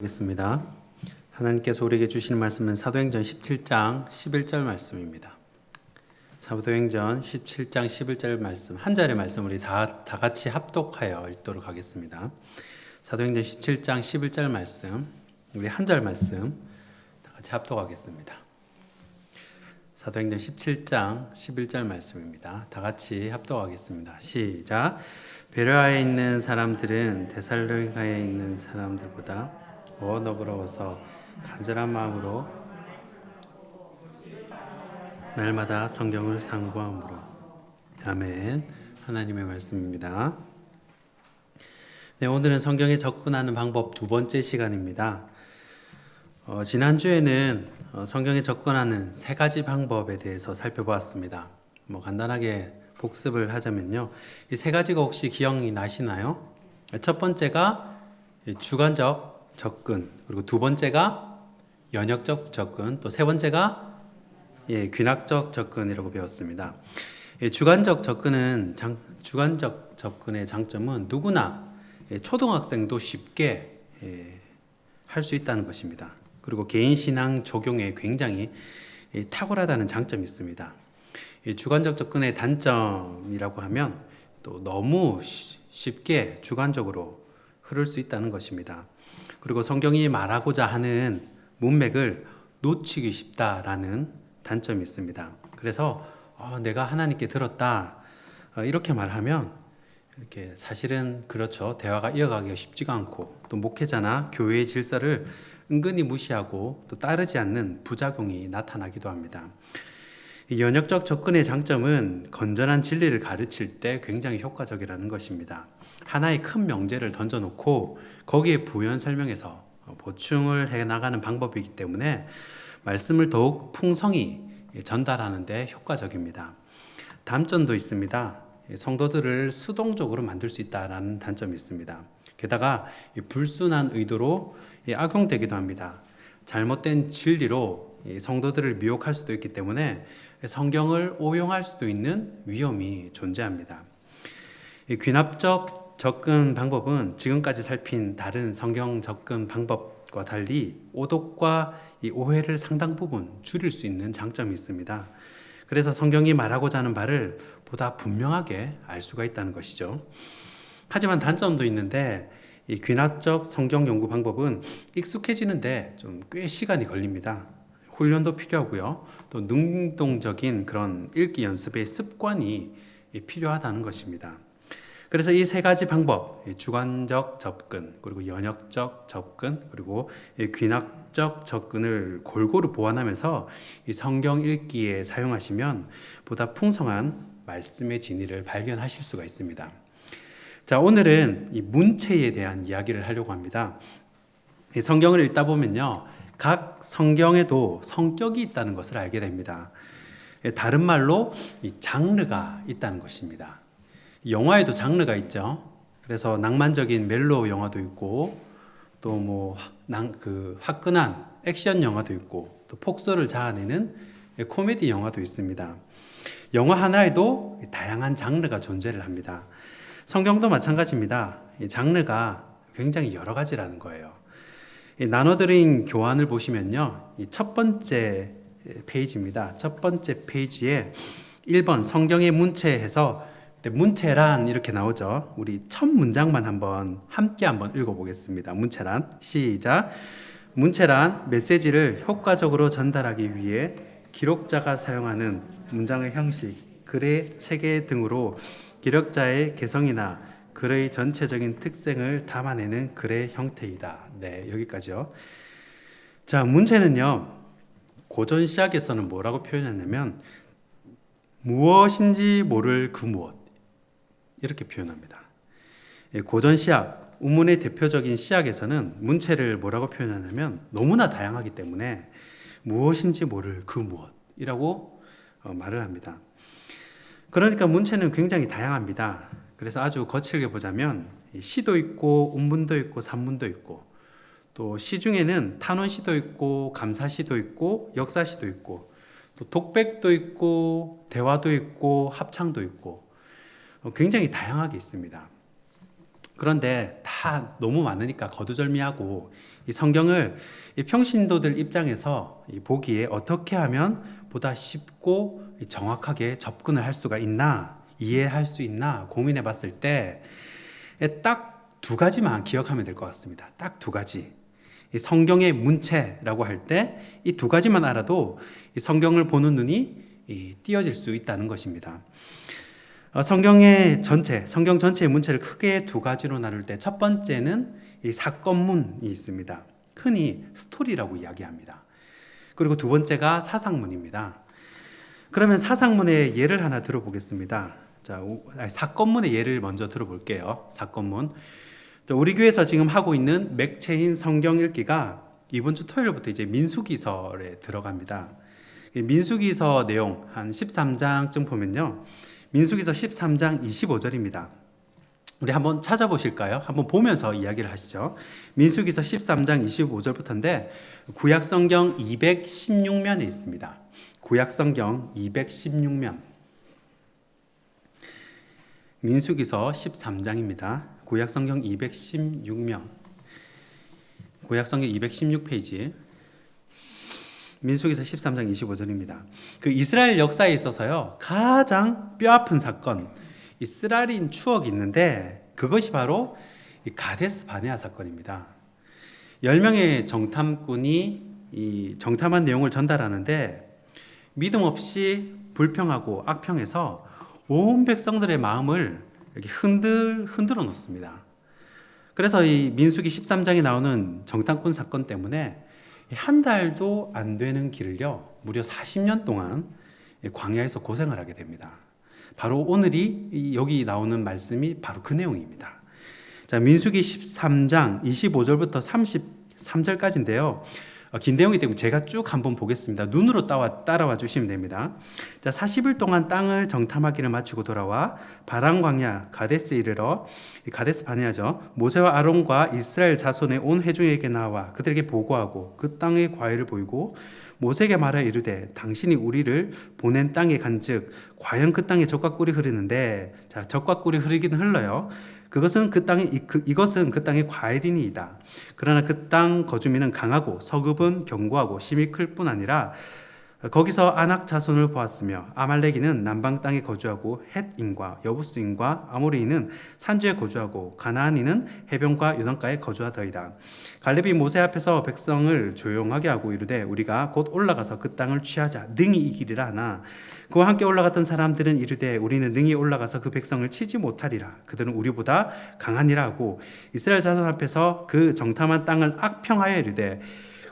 하겠습니다. 하나님께서 우리에게 주시는 말씀은 사도행전 17장 11절 말씀입니다. 사도행전 17장 11절 말씀, 한 절의 말씀 우리 다 같이 합독하여 읽도록 하겠습니다. 사도행전 17장 11절 말씀, 우리 한 절 말씀 다 같이 합독하겠습니다. 사도행전 17장 11절 말씀입니다. 다 같이 합독하겠습니다. 시작. 베레아에 있는 사람들은 데살로니가에 있는 사람들보다 더 너그러워서 간절한 마음으로 날마다 성경을 상고함으로. 아멘. 하나님의 말씀입니다. 네, 오늘은 성경에 접근하는 방법 두 번째 시간입니다. 지난주에는 성경에 접근하는 세 가지 방법에 대해서 살펴보았습니다. 간단하게 복습을 하자면요, 이 세 가지가 혹시 기억이 나시나요? 첫 번째가 주관적 접근, 그리고 두 번째가 연역적 접근, 또 세 번째가 귀납적 접근이라고 배웠습니다. 주관적 접근의 장점은 누구나 초등학생도 쉽게 할 수 있다는 것입니다. 그리고 개인 신앙 적용에 굉장히 탁월하다는 장점이 있습니다. 주관적 접근의 단점이라고 하면 또 너무 쉽게 주관적으로 흐를 수 있다는 것입니다. 그리고 성경이 말하고자 하는 문맥을 놓치기 쉽다라는 단점이 있습니다. 그래서 내가 하나님께 들었다 이렇게 말하면 이렇게 사실은 그렇죠, 대화가 이어가기가 쉽지가 않고, 또 목회자나 교회의 질서를 은근히 무시하고 또 따르지 않는 부작용이 나타나기도 합니다. 연역적 접근의 장점은 건전한 진리를 가르칠 때 굉장히 효과적이라는 것입니다. 하나의 큰 명제를 던져놓고 거기에 부연 설명해서 보충을 해나가는 방법이기 때문에 말씀을 더욱 풍성히 전달하는 데 효과적입니다. 단점도 있습니다. 성도들을 수동적으로 만들 수 있다는 단점이 있습니다. 게다가 불순한 의도로 악용되기도 합니다. 잘못된 진리로 성도들을 미혹할 수도 있기 때문에 성경을 오용할 수도 있는 위험이 존재합니다. 귀납적 접근 방법은 지금까지 살핀 다른 성경 접근 방법과 달리 오독과 오해를 상당 부분 줄일 수 있는 장점이 있습니다. 그래서 성경이 말하고자 하는 바를 보다 분명하게 알 수가 있다는 것이죠. 하지만 단점도 있는데, 이 귀납적 성경 연구 방법은 익숙해지는데 좀 꽤 시간이 걸립니다. 훈련도 필요하고요, 또 능동적인 그런 읽기 연습의 습관이 필요하다는 것입니다. 그래서 이 세 가지 방법, 주관적 접근, 그리고 연역적 접근, 그리고 귀납적 접근을 골고루 보완하면서 이 성경 읽기에 사용하시면 보다 풍성한 말씀의 진리를 발견하실 수가 있습니다. 자, 오늘은 이 문체에 대한 이야기를 하려고 합니다. 이 성경을 읽다 보면요, 각 성경에도 성격이 있다는 것을 알게 됩니다. 다른 말로 이 장르가 있다는 것입니다. 영화에도 장르가 있죠. 그래서 낭만적인 멜로 영화도 있고, 또 화끈한 액션 영화도 있고, 또 폭소를 자아내는 코미디 영화도 있습니다. 영화 하나에도 다양한 장르가 존재를 합니다. 성경도 마찬가지입니다. 이 장르가 굉장히 여러 가지라는 거예요. 나눠드린 교환을 보시면요, 이 첫 번째 페이지입니다. 첫 번째 페이지에 1번 성경의 문체에서 문체란 이렇게 나오죠. 우리 첫 문장만 함께 한번 읽어보겠습니다. 문체란, 시작. 문체란 메시지를 효과적으로 전달하기 위해 기록자가 사용하는 문장의 형식, 글의 체계 등으로 기록자의 개성이나 글의 전체적인 특성을 담아내는 글의 형태이다. 네, 여기까지요. 자, 문체는요, 고전 시학에서는 뭐라고 표현했냐면 무엇인지 모를 그 무엇, 이렇게 표현합니다. 고전 시학, 운문의 대표적인 시학에서는 문체를 뭐라고 표현하냐면 너무나 다양하기 때문에 무엇인지 모를 그 무엇이라고 말을 합니다. 그러니까 문체는 굉장히 다양합니다. 그래서 아주 거칠게 보자면 시도 있고 운문도 있고 산문도 있고, 또 시 중에는 탄원시도 있고 감사시도 있고 역사시도 있고, 또 독백도 있고 대화도 있고 합창도 있고, 굉장히 다양하게 있습니다. 그런데 다 너무 많으니까 거두절미하고 이 성경을 이 평신도들 입장에서 보기에 어떻게 하면 보다 쉽고 정확하게 접근을 할 수가 있나, 이해할 수 있나 고민해 봤을 때 딱 두 가지만 기억하면 될 것 같습니다. 딱 두 가지. 이 성경의 문체라고 할 때 이 두 가지만 알아도 이 성경을 보는 눈이 띄어질 수 있다는 것입니다. 성경 전체의 문체를 크게 두 가지로 나눌 때 첫 번째는 이 사건문이 있습니다. 흔히 스토리라고 이야기합니다. 그리고 두 번째가 사상문입니다. 그러면 사상문의 예를 하나 들어보겠습니다. 자, 사건문의 예를 먼저 들어볼게요. 사건문. 우리 교회에서 지금 하고 있는 맥체인 성경 읽기가 이번 주 토요일부터 이제 민수기서에 들어갑니다. 민수기서 내용 한 13장쯤 보면요. 민수기서 13장 25절입니다. 우리 한번 찾아보실까요? 한번 보면서 이야기를 하시죠. 민수기서 13장 25절부터인데 구약성경 216면에 있습니다. 구약성경 216면. 민수기서 13장입니다. 구약성경 216면. 구약성경 216페이지. 민수기서 13장 25절입니다. 그 이스라엘 역사에 있어서요, 가장 뼈아픈 사건, 이 쓰라린 추억이 있는데 그것이 바로 이 가데스 바네아 사건입니다. 10명의 정탐꾼이 이 정탐한 내용을 전달하는데 믿음 없이 불평하고 악평해서 온 백성들의 마음을 이렇게 흔들어 놓습니다. 그래서 이 민수기 13장에 나오는 정탐꾼 사건 때문에 한 달도 안 되는 길을요, 무려 40년 동안 광야에서 고생을 하게 됩니다. 바로 오늘이 여기 나오는 말씀이 바로 그 내용입니다. 자, 민수기 13장 25절부터 33절까지인데요. 긴 내용이기 때문에 제가 쭉 한번 보겠습니다. 눈으로 따라와 주시면 됩니다. 자, 40일 동안 땅을 정탐하기를 마치고 돌아와 바란 광야 가데스에 이르러, 가데스 바네아죠. 모세와 아론과 이스라엘 자손의 온 회중에게 나와 그들에게 보고하고 그 땅의 과일을 보이고 모세에게 말하여 이르되 당신이 우리를 보낸 땅에 간즉 과연 그 땅에 젖과 꿀이 흐르는데, 자, 젖과 꿀이 흐르기는 흘러요. 이것은 그 땅의 과일이니이다. 그러나 그 땅 거주민은 강하고 서급은 견고하고 심이 클 뿐 아니라 거기서 아낙 자손을 보았으며 아말렉인은 남방 땅에 거주하고 헷인과 여부스인과 아모리인은 산지에 거주하고 가나안인은 해변과 요단가에 거주하더이다. 갈렙이 모세 앞에서 백성을 조용하게 하고 이르되 우리가 곧 올라가서 그 땅을 취하자 능히 이기리라 하나 그와 함께 올라갔던 사람들은 이르되 우리는 능히 올라가서 그 백성을 치지 못하리라. 그들은 우리보다 강하니라 하고 이스라엘 자손 앞에서 그 정탐한 땅을 악평하여 이르되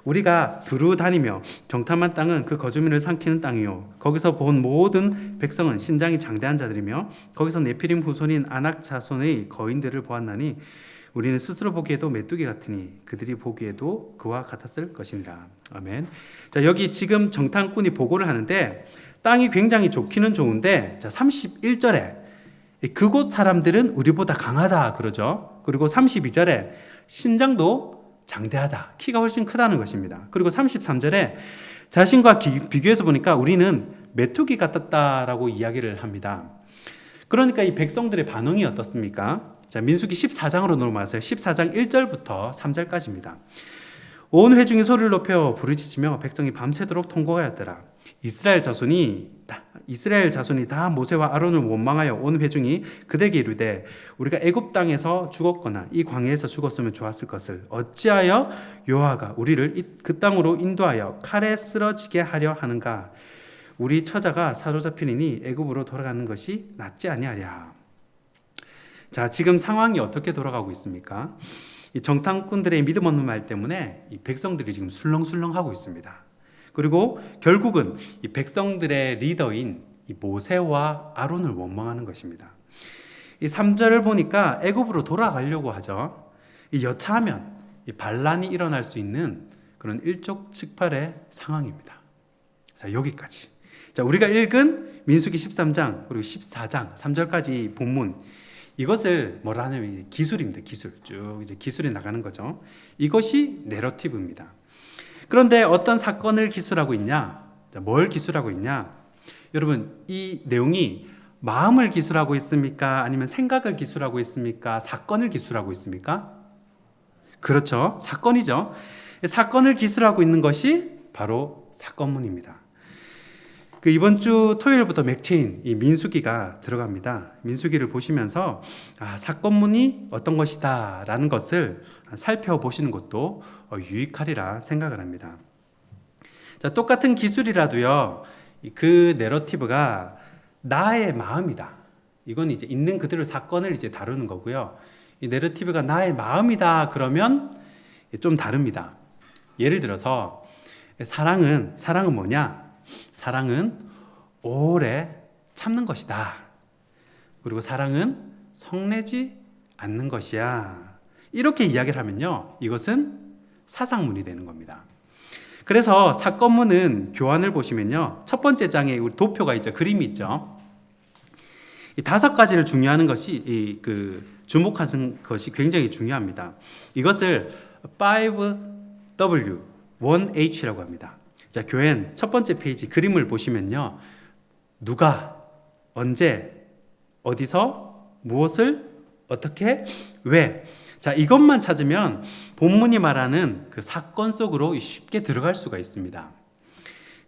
우리가 두루 다니며 정탐한 땅은 그 거주민을 삼키는 땅이요 거기서 본 모든 백성은 신장이 장대한 자들이며 거기서 네피림 후손인 아낙 자손의 거인들을 보았나니 우리는 스스로 보기에도 메뚜기 같으니 그들이 보기에도 그와 같았을 것이니라. 아멘. 자, 여기 지금 정탐꾼이 보고를 하는데 땅이 굉장히 좋기는 좋은데, 자, 31절에 그곳 사람들은 우리보다 강하다 그러죠. 그리고 32절에 신장도 장대하다, 키가 훨씬 크다는 것입니다. 그리고 33절에 자신과 비교해서 보니까 우리는 메뚜기 같았다라고 이야기를 합니다. 그러니까 이 백성들의 반응이 어떻습니까? 자, 민수기 14장으로 넘어가세요. 14장 1절부터 3절까지입니다. 온 회중이 소리를 높여 부르짖으며 백성이 밤새도록 통곡하였더라. 이스라엘 자손이 다 모세와 아론을 원망하여 온 회중이 그들에게 이르되 우리가 애굽 땅에서 죽었거나 이 광야에서 죽었으면 좋았을 것을 어찌하여 여호와가 우리를 그 땅으로 인도하여 칼에 쓰러지게 하려 하는가? 우리 처자가 사로잡히니 애굽으로 돌아가는 것이 낫지 아니하랴. 자, 지금 상황이 어떻게 돌아가고 있습니까? 이 정탐꾼들의 믿음 없는 말 때문에 이 백성들이 지금 술렁술렁하고 있습니다. 그리고 결국은 이 백성들의 리더인 이 모세와 아론을 원망하는 것입니다. 이 3절을 보니까 애굽으로 돌아가려고 하죠. 이 여차하면 이 반란이 일어날 수 있는 그런 일촉즉발의 상황입니다. 자, 여기까지. 자, 우리가 읽은 민수기 13장 그리고 14장 3절까지 본문, 이것을 뭐라 하냐면 기술입니다. 기술. 쭉 이제 기술이 나가는 거죠. 이것이 내러티브입니다. 그런데 어떤 사건을 기술하고 있냐? 자, 뭘 기술하고 있냐? 여러분, 이 내용이 마음을 기술하고 있습니까? 아니면 생각을 기술하고 있습니까? 사건을 기술하고 있습니까? 그렇죠. 사건이죠. 사건을 기술하고 있는 것이 바로 사건문입니다. 그 이번 주 토요일부터 맥체인 이 민수기가 들어갑니다. 민수기를 보시면서 사건문이 어떤 것이다 라는 것을 살펴보시는 것도 유익하리라 생각을 합니다. 자, 똑같은 기술이라도요, 그 내러티브가 나의 마음이다. 이건 이제 있는 그대로 사건을 이제 다루는 거고요. 이 내러티브가 나의 마음이다 그러면 좀 다릅니다. 예를 들어서 사랑은 뭐냐? 사랑은 오래 참는 것이다. 그리고 사랑은 성내지 않는 것이야. 이렇게 이야기를 하면요, 이것은 사상문이 되는 겁니다. 그래서 사건문은 교환을 보시면요, 첫 번째 장에 우리 도표가 있죠, 그림이 있죠. 이 5가지를 중요하는 것이 주목하는 것이 굉장히 중요합니다. 이것을 5W 1H라고 합니다. 자, 교회 첫 번째 페이지 그림을 보시면요, 누가, 언제, 어디서, 무엇을, 어떻게, 왜. 자, 이것만 찾으면 본문이 말하는 그 사건 속으로 쉽게 들어갈 수가 있습니다.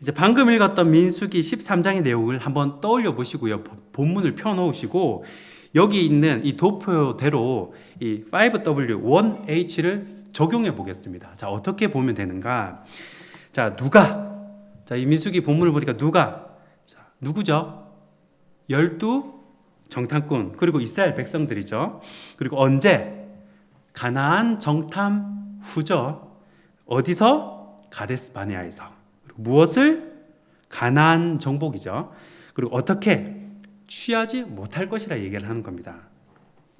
이제 방금 읽었던 민수기 13장의 내용을 한번 떠올려 보시고요. 본문을 펴 놓으시고 여기 있는 이 도표대로 이 5W 1H를 적용해 보겠습니다. 자, 어떻게 보면 되는가? 자, 누가. 자, 이 민수기 본문을 보니까 누가. 자, 누구죠? 12 정탐꾼, 그리고 이스라엘 백성들이죠. 그리고 언제? 가나안 정탐 후죠. 어디서? 가데스 바네아에서. 그리고 무엇을? 가나안 정복이죠. 그리고 어떻게? 취하지 못할 것이라 얘기를 하는 겁니다.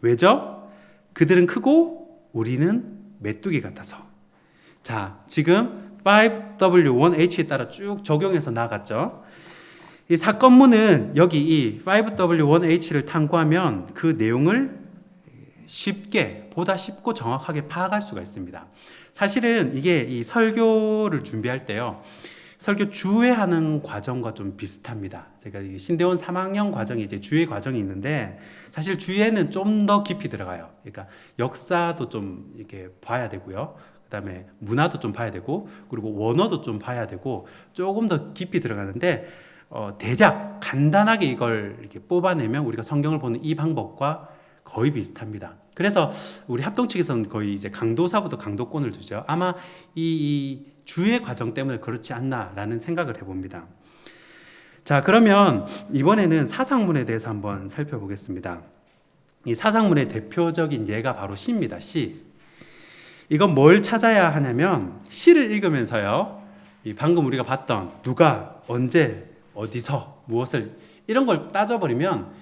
왜죠? 그들은 크고 우리는 메뚜기 같아서. 자, 지금 5W1H에 따라 쭉 적용해서 나갔죠. 이 사건문은 여기 이 5W1H를 탐구하면 그 내용을 보다 쉽고 정확하게 파악할 수가 있습니다. 사실은 이게 이 설교를 준비할 때요, 설교 주회하는 과정과 좀 비슷합니다. 제가 신대원 3학년 과정이 이제 주회 과정이 있는데, 사실 주회는 좀 더 깊이 들어가요. 그러니까 역사도 좀 이렇게 봐야 되고요. 그다음에 문화도 좀 봐야 되고, 그리고 원어도 좀 봐야 되고, 조금 더 깊이 들어가는데, 대략 간단하게 이걸 이렇게 뽑아내면 우리가 성경을 보는 이 방법과 거의 비슷합니다. 그래서 우리 합동 측에서는 거의 이제 강도사부터 강도권을 두죠. 아마 이 주의 과정 때문에 그렇지 않나라는 생각을 해봅니다. 자, 그러면 이번에는 사상문에 대해서 한번 살펴보겠습니다. 이 사상문의 대표적인 예가 바로 시입니다. 시. 이건 뭘 찾아야 하냐면, 시를 읽으면서요, 이 방금 우리가 봤던 누가, 언제, 어디서, 무엇을, 이런 걸 따져버리면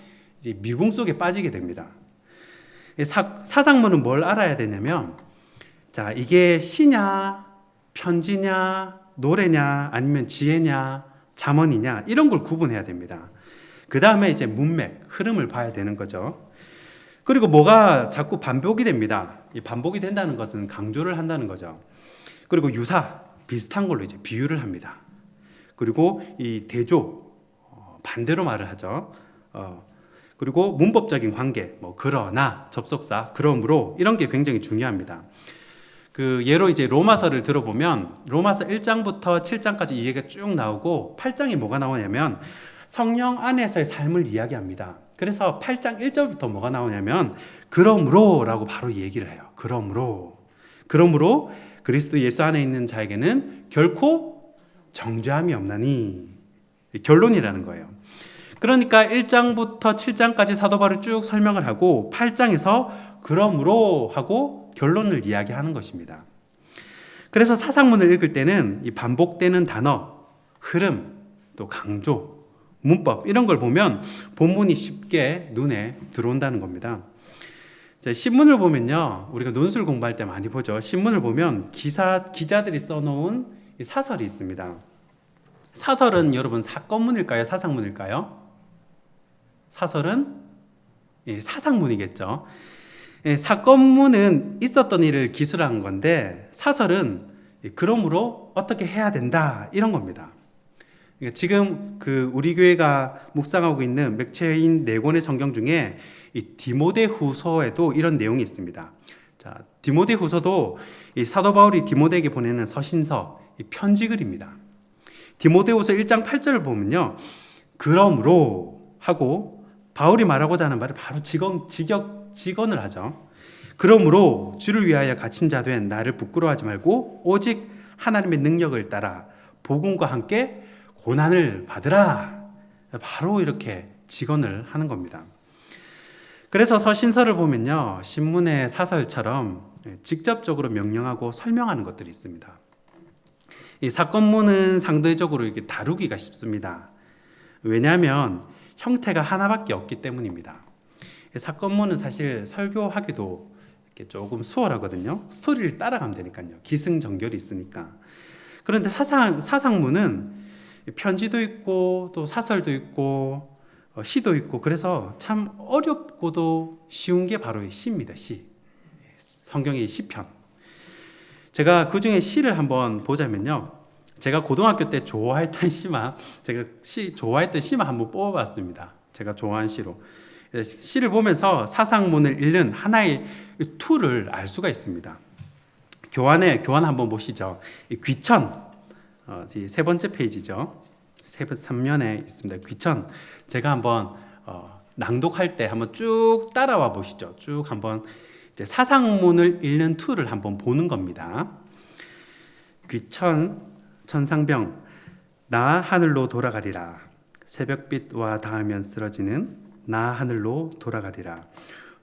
이제 미궁 속에 빠지게 됩니다. 사상문은 뭘 알아야 되냐면, 자, 이게 시냐, 편지냐, 노래냐, 아니면 지혜냐, 잠언이냐, 이런 걸 구분해야 됩니다. 그 다음에 이제 문맥, 흐름을 봐야 되는 거죠. 그리고 뭐가 자꾸 반복이 됩니다. 이 반복이 된다는 것은 강조를 한다는 거죠. 그리고 유사, 비슷한 걸로 이제 비유를 합니다. 그리고 이 대조, 반대로 말을 하죠. 그리고 문법적인 관계, 그러나, 접속사, 그러므로, 이런 게 굉장히 중요합니다. 그 예로 이제 로마서를 들어보면 로마서 1장부터 7장까지 이 얘기가 쭉 나오고, 8장에 뭐가 나오냐면 성령 안에서의 삶을 이야기합니다. 그래서 8장 1절부터 뭐가 나오냐면 그러므로라고 바로 얘기를 해요. 그러므로 그리스도 예수 안에 있는 자에게는 결코 정죄함이 없나니, 결론이라는 거예요. 그러니까 1장부터 7장까지 사도 바울이 쭉 설명을 하고 8장에서 그러므로 하고 결론을 이야기하는 것입니다. 그래서 사상문을 읽을 때는 이 반복되는 단어, 흐름, 또 강조, 문법, 이런 걸 보면 본문이 쉽게 눈에 들어온다는 겁니다. 자, 신문을 보면요, 우리가 논술 공부할 때 많이 보죠. 신문을 보면 기자들이 써놓은 이 사설이 있습니다. 사설은 여러분 사건문일까요? 사상문일까요? 사설은 사상문이겠죠. 사건문은 있었던 일을 기술한 건데, 사설은 그러므로 어떻게 해야 된다, 이런 겁니다. 그러니까 지금 우리 교회가 묵상하고 있는 맥체인 4권의 성경 중에 이 디모데후서에도 이런 내용이 있습니다. 자, 디모데후서도 이 사도 바울이 디모데에게 보내는 서신서, 이 편지글입니다. 디모데후서 1장 8절을 보면요, 그러므로 하고 바울이 말하고자 하는 말을 바로 직언을 하죠. 그러므로 주를 위하여 갇힌 자 된 나를 부끄러워하지 말고 오직 하나님의 능력을 따라 복음과 함께 고난을 받으라. 바로 이렇게 직언을 하는 겁니다. 그래서 서신서를 보면요, 신문의 사설처럼 직접적으로 명령하고 설명하는 것들이 있습니다. 이 사건문은 상대적으로 이렇게 다루기가 쉽습니다. 왜냐하면 형태가 하나밖에 없기 때문입니다. 사건문은 사실 설교하기도 이렇게 조금 수월하거든요. 스토리를 따라가면 되니까요. 기승전결이 있으니까. 그런데 사상문은 편지도 있고 또 사설도 있고 시도 있고, 그래서 참 어렵고도 쉬운 게 바로 이 시입니다. 시. 성경의 시편. 제가 그 중에 시를 한번 보자면요, 제가 고등학교 때 좋아했던 시만 한번 뽑아봤습니다. 제가 좋아하는 시로. 시를 보면서 사상문을 읽는 하나의 툴을 알 수가 있습니다. 교환 한번 보시죠. 귀천, 세 번째 페이지죠. 3면에 있습니다. 귀천. 제가 한번 낭독할 때 한번 쭉 따라와 보시죠. 쭉 한번 이제 사상문을 읽는 툴을 한번 보는 겁니다. 귀천, 천상병, 나 하늘로 돌아가리라. 새벽빛과 닿으면 쓰러지는 나 하늘로 돌아가리라.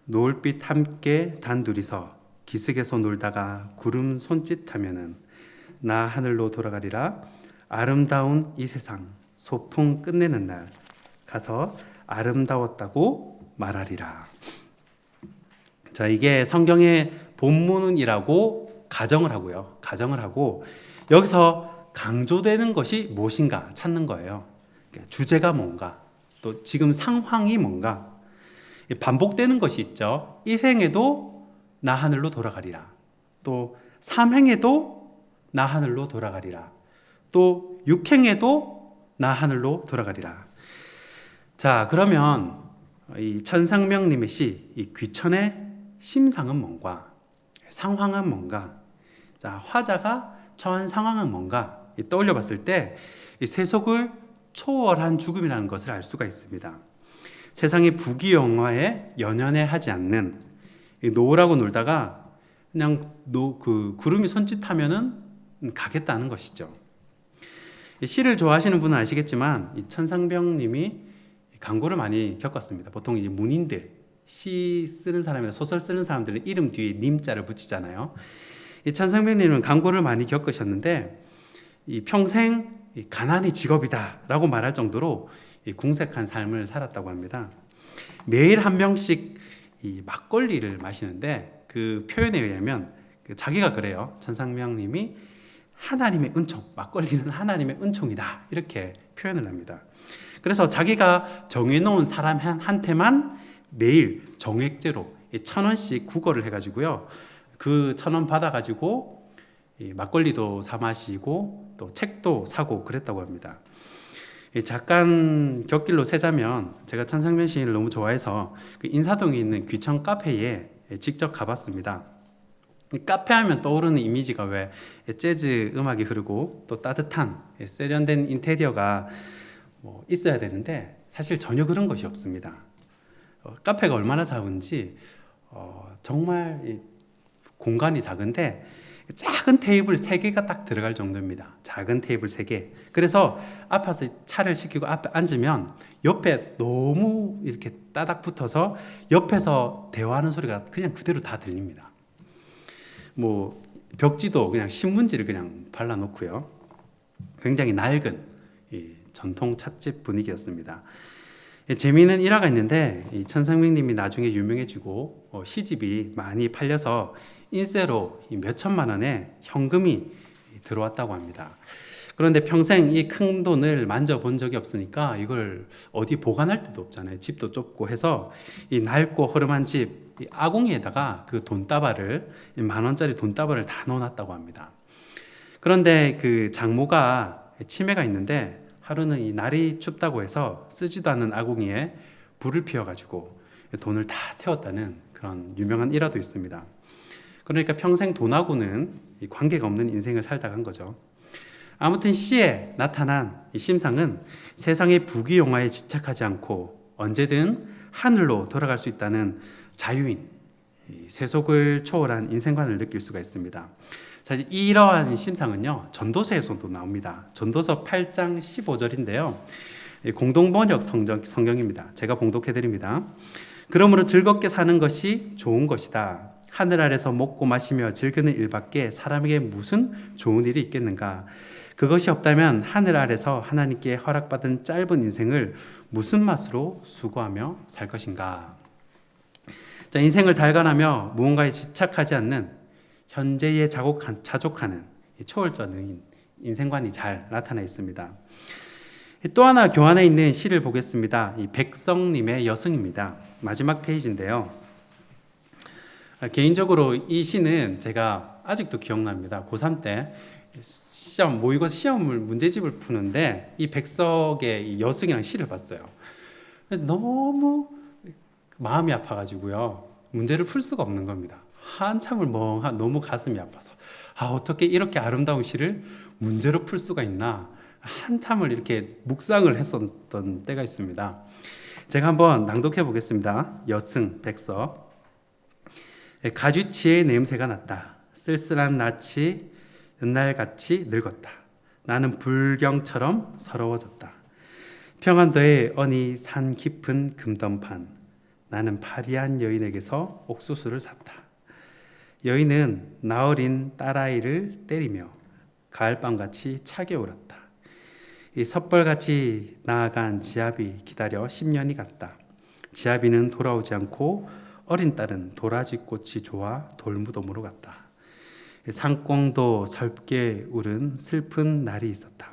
노을빛 함께 단둘이서 기슭에서 놀다가 구름 손짓하면은 나 하늘로 돌아가리라. 아름다운 이 세상 소풍 끝내는 날 가서 아름다웠다고 말하리라. 자, 이게 성경의 본문이라고 가정을 하고 여기서 강조되는 것이 무엇인가 찾는 거예요. 주제가 뭔가, 또 지금 상황이 뭔가. 반복되는 것이 있죠. 1행에도 나 하늘로 돌아가리라. 또 3행에도 나 하늘로 돌아가리라. 또 6행에도 나 하늘로 돌아가리라. 자, 그러면 이 천상명님의 시, 이 귀천의 심상은 뭔가, 상황은 뭔가, 자, 화자가 처한 상황은 뭔가 떠올려 봤을 때 이 세속을 초월한 죽음이라는 것을 알 수가 있습니다. 세상의 부귀영화에 연연해 하지 않는, 노을하고 놀다가 그냥 구름이 손짓하면은 가겠다는 것이죠. 이 시를 좋아하시는 분은 아시겠지만 이 천상병님이 강고를 많이 겪었습니다. 보통 이 문인들, 시 쓰는 사람이나 소설 쓰는 사람들은 이름 뒤에 님자를 붙이잖아요. 이 천상병님은 강고를 많이 겪으셨는데 이 평생 가난이 직업이다라고 말할 정도로 이 궁색한 삶을 살았다고 합니다. 매일 한 병씩 이 막걸리를 마시는데 그 표현에 의하면 자기가 그래요. 천상명님이 하나님의 은총, 막걸리는 하나님의 은총이다 이렇게 표현을 합니다. 그래서 자기가 정해놓은 사람한테만 매일 정액제로 1,000원씩 구걸을 해가지고요, 그 1,000원 받아가지고 이 막걸리도 사 마시고 또 책도 사고 그랬다고 합니다. 잠깐 곁길로 세자면 제가 천상병 시인을 너무 좋아해서 그 인사동에 있는 귀천 카페에 직접 가봤습니다. 카페 하면 떠오르는 이미지가 왜 재즈 음악이 흐르고 또 따뜻한 세련된 인테리어가 있어야 되는데 사실 전혀 그런 것이 없습니다. 카페가 얼마나 작은지 정말 공간이 작은데 작은 테이블 3개가 딱 들어갈 정도입니다. 작은 테이블 3개. 그래서 앞에서 차를 시키고 앞에 앉으면 옆에 너무 이렇게 따닥 붙어서 옆에서 대화하는 소리가 그냥 그대로 다 들립니다. 벽지도 그냥 신문지를 그냥 발라놓고요. 굉장히 낡은 전통 찻집 분위기였습니다. 재미있는 일화가 있는데 이 천상명님이 나중에 유명해지고 시집이 많이 팔려서 인쇄로 몇 천만 원의 현금이 들어왔다고 합니다. 그런데 평생 이 큰 돈을 만져본 적이 없으니까 이걸 어디 보관할 데도 없잖아요. 집도 좁고 해서 이 낡고 허름한 집 아궁이에다가 그 돈다발을 10,000원짜리 돈다발을 다 넣어놨다고 합니다. 그런데 그 장모가 치매가 있는데 하루는 이 날이 춥다고 해서 쓰지도 않는 아궁이에 불을 피워가지고 돈을 다 태웠다는 그런 유명한 일화도 있습니다. 그러니까 평생 돈하고는 관계가 없는 인생을 살다 간 거죠. 아무튼 시에 나타난 이 심상은 세상의 부귀영화에 집착하지 않고 언제든 하늘로 돌아갈 수 있다는 자유인, 세속을 초월한 인생관을 느낄 수가 있습니다. 사실 이러한 심상은요, 전도서에서도 나옵니다. 전도서 8장 15절인데요. 공동번역 성경입니다. 제가 봉독해드립니다. 그러므로 즐겁게 사는 것이 좋은 것이다. 하늘 아래서 먹고 마시며 즐기는 일밖에 사람에게 무슨 좋은 일이 있겠는가? 그것이 없다면 하늘 아래서 하나님께 허락받은 짧은 인생을 무슨 맛으로 수고하며 살 것인가? 자, 인생을 달관하며 무언가에 집착하지 않는 현재에 자족하는 초월적인 인생관이 잘 나타나 있습니다. 또 하나 교환에 있는 시를 보겠습니다. 이 백성님의 여승입니다. 마지막 페이지인데요. 개인적으로 이 시는 제가 아직도 기억납니다. 고3 때 모의고사 시험을 문제집을 푸는데 이 백석의 이 여승이라는 시를 봤어요. 너무 마음이 아파가지고요. 문제를 풀 수가 없는 겁니다. 한참을 너무 가슴이 아파서 어떻게 이렇게 아름다운 시를 문제로 풀 수가 있나 한참을 이렇게 묵상을 했었던 때가 있습니다. 제가 한번 낭독해 보겠습니다. 여승 백석. 가쥐치의 냄새가 났다. 쓸쓸한 낯이 옛날같이 늙었다. 나는 불경처럼 서러워졌다. 평안도의 어니 산 깊은 금던판. 나는 파리한 여인에게서 옥수수를 샀다. 여인은 나어린 딸아이를 때리며 가을밤같이 차게 울었다. 이 섣벌같이 나아간 지아비 기다려 10년이 갔다. 지아비는 돌아오지 않고 어린 딸은 도라지꽃이 좋아 돌무덤으로 갔다. 상꽁도 설게 울은 슬픈 날이 있었다.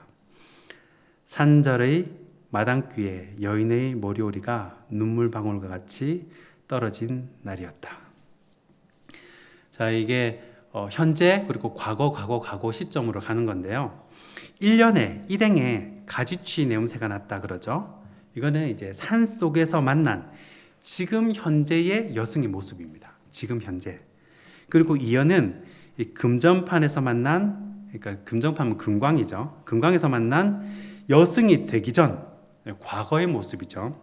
산절의 마당귀에 여인의 머리오리가 눈물방울과 같이 떨어진 날이었다. 자, 이게 현재 그리고 과거 시점으로 가는 건데요. 1년에 일행에 가지취 냄새가 났다 그러죠. 이거는 이제 산 속에서 만난 지금 현재의 여승의 모습입니다. 지금 현재. 그리고 이어는 이 금전판에서 만난, 그러니까 금전판은 금광이죠. 금광에서 만난 여승이 되기 전 과거의 모습이죠.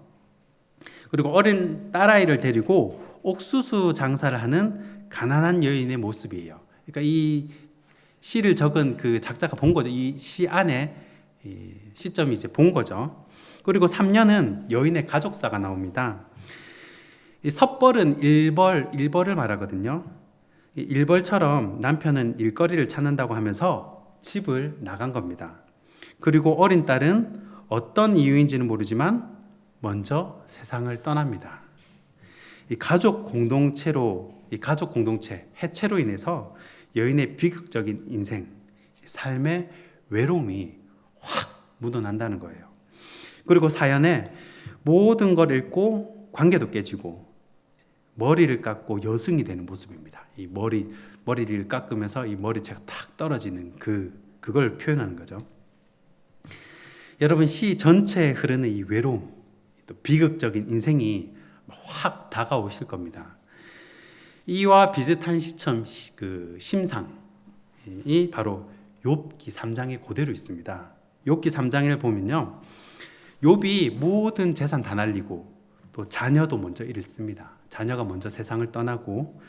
그리고 어린 딸아이를 데리고 옥수수 장사를 하는 가난한 여인의 모습이에요. 그러니까 이 시를 적은 그 작자가 본 거죠. 이 시 안에 이 시점이 이제 본 거죠. 그리고 3년은 여인의 가족사가 나옵니다. 이 섣벌은 일벌을 말하거든요. 이 일벌처럼 남편은 일거리를 찾는다고 하면서 집을 나간 겁니다. 그리고 어린 딸은 어떤 이유인지는 모르지만 먼저 세상을 떠납니다. 이 가족 공동체 해체로 인해서 여인의 비극적인 인생, 삶의 외로움이 확 묻어난다는 거예요. 그리고 사연에 모든 걸 잃고 관계도 깨지고 머리를 깎고 여승이 되는 모습입니다. 이 머리를 깎으면서 이 머리채가 탁 떨어지는 그걸 표현하는 거죠. 여러분, 시 전체에 흐르는 이 외로움, 또 비극적인 인생이 확 다가오실 겁니다. 이와 비슷한 시점 심상이 바로 욥기 3장에 그대로 있습니다. 욥기 3장을 보면요, 욥이 모든 재산 다 날리고 또 자녀도 먼저 잃습니다. 자녀가 먼저 세상을 떠나고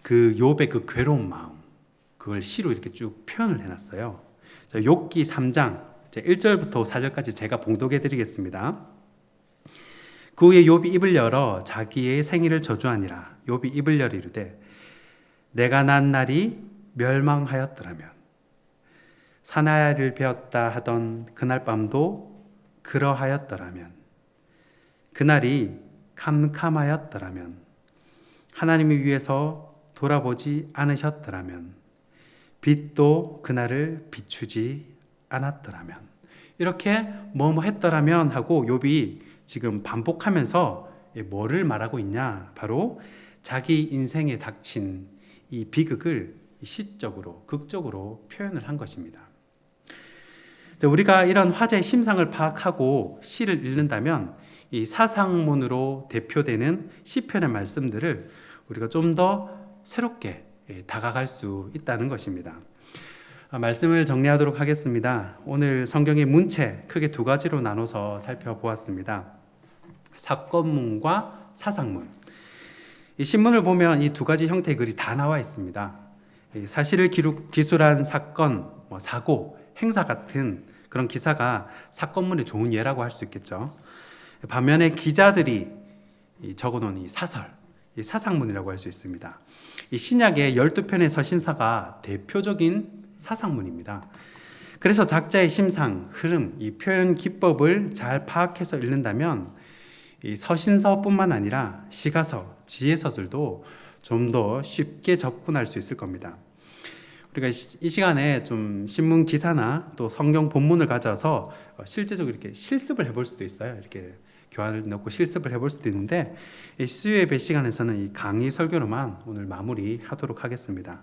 그 욥의 그 괴로운 마음, 그걸 시로 이렇게 쭉 표현을 해놨어요. 욥기 3장 1절부터 4절까지 제가 봉독해 드리겠습니다. 그 후에 욥이 입을 열어 자기의 생일을 저주하니라. 욥이 입을 열어 이르되 내가 난 날이 멸망하였더라면 사나이를 베었다 하던 그날 밤도 그러하였더라면 그날이 캄캄하였더라면 하나님을 위해서 돌아보지 않으셨더라면 빛도 그날을 비추지 않았더라면 이렇게 뭐뭐 했더라면 하고 욥이 지금 반복하면서 뭐를 말하고 있냐? 바로 자기 인생에 닥친 이 비극을 시적으로, 극적으로 표현을 한 것입니다. 우리가 이런 화제의 심상을 파악하고 시를 읽는다면 이 사상문으로 대표되는 시편의 말씀들을 우리가 좀 더 새롭게 다가갈 수 있다는 것입니다. 말씀을 정리하도록 하겠습니다. 오늘 성경의 문체 크게 두 가지로 나눠서 살펴보았습니다. 사건문과 사상문. 이 신문을 보면 이 두 가지 형태의 글이 다 나와 있습니다. 사실을 기술한 사건, 사고, 행사 같은 그런 기사가 사건문의 좋은 예라고 할 수 있겠죠. 반면에 기자들이 적어놓은 이 사설, 이 사상문이라고 할 수 있습니다. 이 신약의 12편의 서신사가 대표적인 사상문입니다. 그래서 작자의 심상, 흐름, 이 표현 기법을 잘 파악해서 읽는다면 이 서신서뿐만 아니라 시가서, 지혜서들도 좀 더 쉽게 접근할 수 있을 겁니다. 우리가 이 시간에 좀 신문 기사나 또 성경 본문을 가져서 실제적으로 이렇게 실습을 해볼 수도 있어요. 이렇게 교환을 넣고 실습을 해볼 수도 있는데, 이 수요예배 시간에서는 이 강의 설교로만 오늘 마무리하도록 하겠습니다.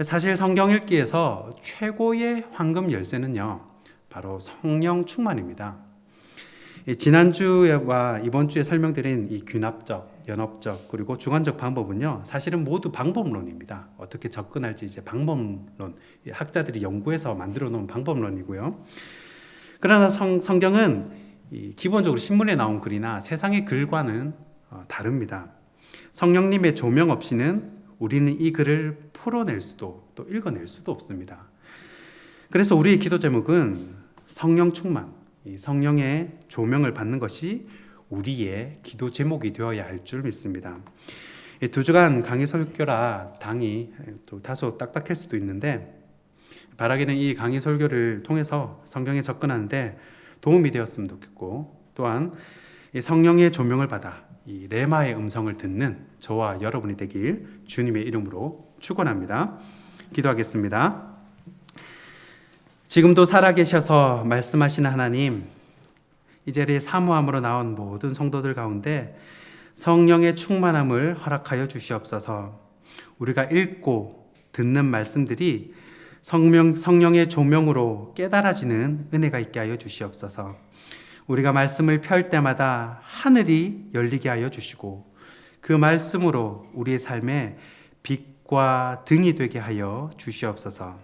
사실 성경 읽기에서 최고의 황금 열쇠는요, 바로 성령 충만입니다. 지난주와 이번 주에 설명드린 이 귀납적, 연업적, 그리고 주관적 방법은요, 사실은 모두 방법론입니다. 어떻게 접근할지 이제 방법론, 학자들이 연구해서 만들어 놓은 방법론이고요. 그러나 성경은 기본적으로 신문에 나온 글이나 세상의 글과는 다릅니다. 성령님의 조명 없이는 우리는 이 글을 풀어낼 수도 또 읽어낼 수도 없습니다. 그래서 우리의 기도 제목은 성령 충만, 이 성령의 조명을 받는 것이 우리의 기도 제목이 되어야 할 줄 믿습니다. 두 주간 강의 설교라 당이 또 다소 딱딱할 수도 있는데, 바라기는 이 강의 설교를 통해서 성경에 접근하는데 도움이 되었으면 좋겠고, 또한 이 성령의 조명을 받아 이 레마의 음성을 듣는 저와 여러분이 되길 주님의 이름으로 축원합니다. 기도하겠습니다. 지금도 살아계셔서 말씀하시는 하나님, 이 자리에 사모함으로 나온 모든 성도들 가운데 성령의 충만함을 허락하여 주시옵소서. 우리가 읽고 듣는 말씀들이 성령의 조명으로 깨달아지는 은혜가 있게 하여 주시옵소서. 우리가 말씀을 펼 때마다 하늘이 열리게 하여 주시고, 그 말씀으로 우리의 삶에 빛과 등이 되게 하여 주시옵소서.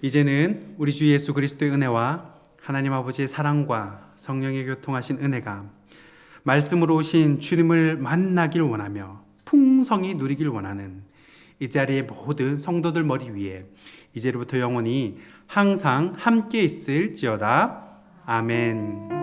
이제는 우리 주 예수 그리스도의 은혜와 하나님 아버지의 사랑과 성령의 교통하신 은혜가 말씀으로 오신 주님을 만나길 원하며 풍성히 누리길 원하는 이 자리의 모든 성도들 머리 위에 이제로부터 영원히 항상 함께 있을지어다. 아멘.